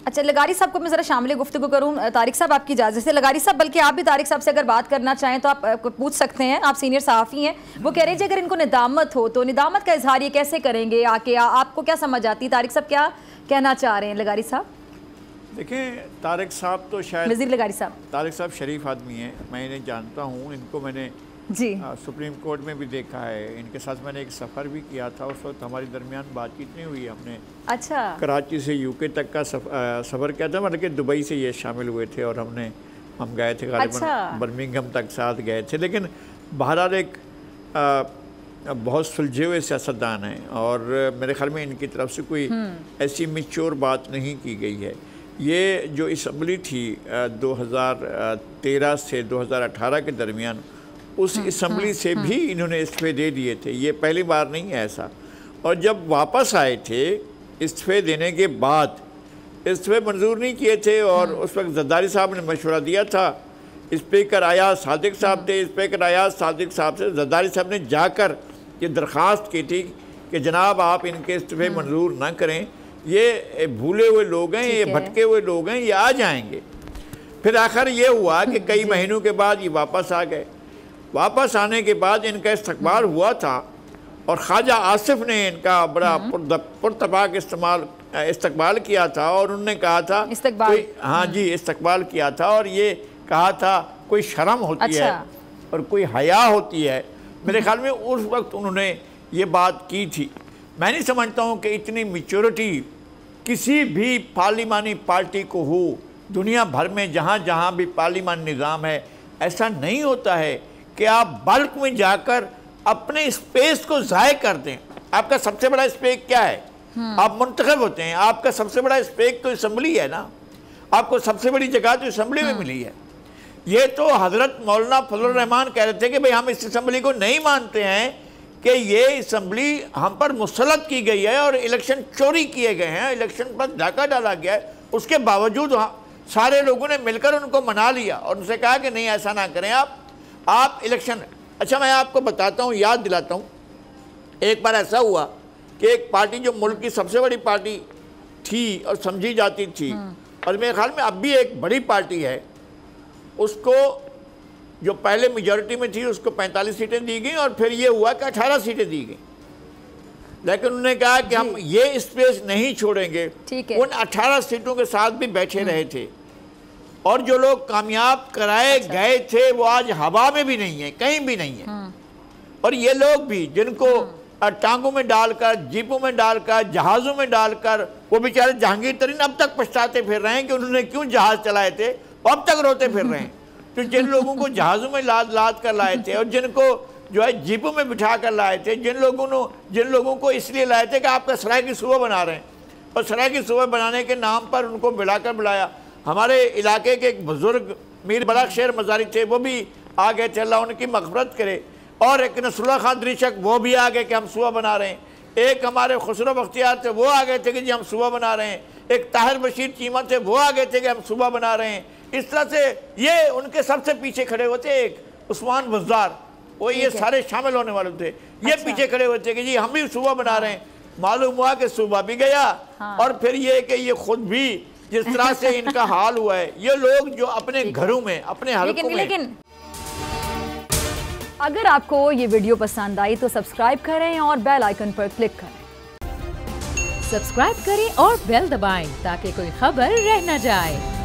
अच्छा, लगारी साहब को मैं ज़रा शामिल गुफ्तगू करूँ। तारिक साहब आपकी इजाज़त से। लगारी साहब, बल्कि आप भी तारिक साहब से अगर बात करना चाहें तो आप पूछ सकते हैं, आप सीनियर सहाफ़ी हैं। वो कह रहे हैं अगर इनको निदामत हो तो निदामत का इजहार ये कैसे करेंगे आके, आपको क्या समझ आती? तारिक साहब क्या कहना चाह रहे हैं? लगारी साहब देखें, तारिक साहब तो शायद वज़ीर लगारी साहब, तारिक साहब शरीफ आदमी हैं, मैं इन्हें जानता हूँ। इनको मैंने जी सुप्रीम कोर्ट में भी देखा है। इनके साथ मैंने एक सफ़र भी किया था। उस वक्त हमारी दरमियान बातचीत नहीं हुई। हमने अच्छा कराची से यूके तक का सफ़र किया था, मतलब कि दुबई से ये शामिल हुए थे और हम गए थे गालिबन बर्मिंघम तक साथ गए थे। लेकिन बहरहाल एक बहुत सुलझे हुए सियासतदान हैं और मेरे ख्याल में इनकी तरफ से कोई ऐसी मिच्योर बात नहीं की गई है। ये जो असम्बली थी 2013 से 2018 के दरमियान, उस असम्बली से भी इन्होंने इस्तीफे दे दिए थे। ये पहली बार नहीं है ऐसा। और जब वापस आए थे इस्तीफे देने के बाद, इस्तीफे मंजूर नहीं किए थे और उस वक्त जरदारी साहब ने मशवरा दिया था। स्पीकर अयाज सादिक साहब थे। स्पीकर अयाज सादिक साहब से जरदारी साहब ने जाकर ये दरख्वास्त की थी कि जनाब आप इनके इस्तीफे मंजूर ना करें, ये भूले हुए लोग हैं, ये भटके हुए लोग हैं, ये आ जाएंगे। फिर आखिर ये हुआ कि कई महीनों के बाद ये वापस आ गए। वापस आने के बाद इनका इस्तकबाल हुआ था और ख्वाजा आसिफ ने इनका बड़ा पुरतपाक इस्तकबाल किया था और उन्होंने कहा था हाँ जी इस्तकबाल किया था और ये कहा था कोई शर्म होती है और कोई हया होती है। मेरे ख्याल में उस वक्त उन्होंने ये बात की थी। मैं नहीं समझता हूँ कि इतनी मैच्योरिटी किसी भी पार्लिमानी पार्टी को हो। दुनिया भर में जहाँ जहाँ भी पार्लिमान निज़ाम है, ऐसा नहीं होता है कि आप बल्क में जाकर अपने स्पेस को ज़ाय कर दें। आपका सबसे बड़ा स्पेस क्या है? आप मुंतखब होते हैं, आपका सबसे बड़ा स्पेस तो असम्बली है ना। आपको सबसे बड़ी जगह तो असम्बली में मिली है। ये तो हज़रत मौलाना फजलुर रहमान कह रहे थे कि भाई हम इस असम्बली को नहीं मानते हैं कि ये असम्बली हम पर मुसलत की गई है और इलेक्शन चोरी किए गए हैं, इलेक्शन पर डाका डाला गया है। उसके बावजूद सारे लोगों ने मिलकर उनको मना लिया और उनसे कहा कि नहीं ऐसा ना करें आप इलेक्शन। अच्छा, मैं आपको बताता हूँ, याद दिलाता हूँ। एक बार ऐसा हुआ कि एक पार्टी जो मुल्क की सबसे बड़ी पार्टी थी और समझी जाती थी, और मेरे ख्याल में अब भी एक बड़ी पार्टी है, उसको जो पहले मेजॉरिटी में थी उसको 45 सीटें दी गई और फिर ये हुआ कि 18 सीटें दी गई। लेकिन उन्होंने कहा कि हम ये स्पेस नहीं छोड़ेंगे। उन 18 सीटों के साथ भी बैठे रहे थे और जो लोग कामयाब कराए गए थे वो आज हवा में भी नहीं है, कहीं भी नहीं है। और ये लोग भी जिनको टांगों में डालकर, जीपों में डालकर, जहाज़ों में डालकर, वो बेचारे जहांगीर तरीन अब तक पछताते फिर रहे हैं कि उन्होंने क्यों जहाज़ चलाए थे, वो अब तक रोते फिर रहे हैं। तो जिन लोगों को जहाज़ों में लाद कर लाए थे और जिनको जो है जीपों में बिठा कर लाए थे, जिन लोगों को इसलिए लाए थे कि आपका सराय की सूबा बना रहे हैं और सराय की सूबा बनाने के नाम पर उनको बुलाया। हमारे इलाके के एक बुजुर्ग मीर बलख शेर मजारी थे, वो भी आ गए थे, अल्लाह उनकी मग़फ़रत करे। और एक नसरुल्लाह खान दरीशक, वो भी आ गए कि हम सूबा बना रहे हैं। एक हमारे खुसरो बख्तियार थे, वो आ गए थे कि जी हम सूबा बना रहे हैं। एक ताहिर बशीर चीमा थे, वो आ गए थे कि हम सूबा बना रहे हैं। इस तरह से ये उनके सबसे पीछे खड़े होते, एक उस्मान बुज़दार, वो ये सारे शामिल होने वाले थे। ये पीछे खड़े होते कि जी हम भी सूबा बना रहे हैं। मालूम हुआ कि सूबा भी गया और फिर ये कि ये खुद भी जिस तरह से इनका हाल हुआ है, ये लोग जो अपने घरों में, अपने हलकों में। लेकिन अगर आपको ये वीडियो पसंद आई तो सब्सक्राइब करें और बेल आइकन पर क्लिक करें। सब्सक्राइब करें और बेल दबाएं ताकि कोई खबर रह न जाए।